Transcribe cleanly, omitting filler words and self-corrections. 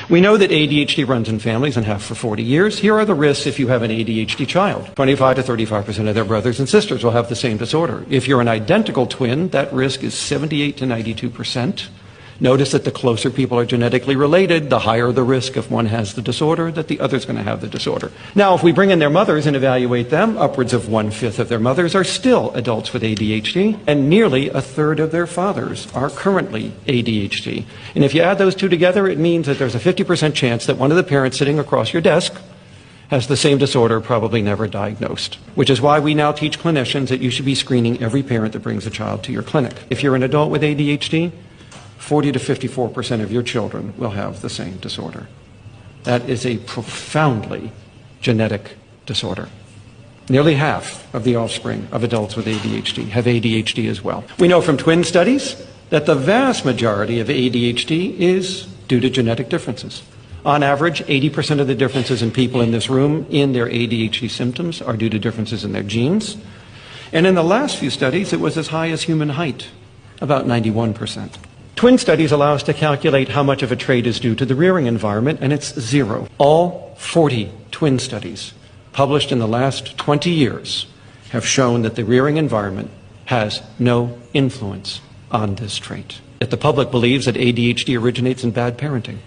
We know that ADHD runs in families and have for 40 years. Here are the risks if you have an ADHD child. 25 to 35% of their brothers and sisters will have the same disorder. If you're an identical twin, that risk is 78 to 92%. Notice that the closer people are genetically related, the higher the risk if one has the disorder that the other's going to have the disorder. Now, if we bring in their mothers and evaluate them, upwards of 1/5 of their mothers are still adults with ADHD, and nearly 1/3 of their fathers are currently ADHD. And if you add those two together, it means that there's a 50% chance that one of the parents sitting across your desk has the same disorder, probably never diagnosed. Which is why we now teach clinicians that you should be screening every parent that brings a child to your clinic. If you're an adult with ADHD, 40 to 54% of your children will have the same disorder. That is a profoundly genetic disorder. Nearly half of the offspring of adults with ADHD have ADHD as well. We know from twin studies that the vast majority of ADHD is due to genetic differences. On average, 80% of the differences in people in this room in their ADHD symptoms are due to differences in their genes. And in the last few studies, it was as high as human height, about 91%. Twin studies allow us to calculate how much of a trait is due to the rearing environment, and it's 0. All 40 twin studies published in the last 20 years have shown that the rearing environment has no influence on this trait. Yet the public believes that ADHD originates in bad parenting.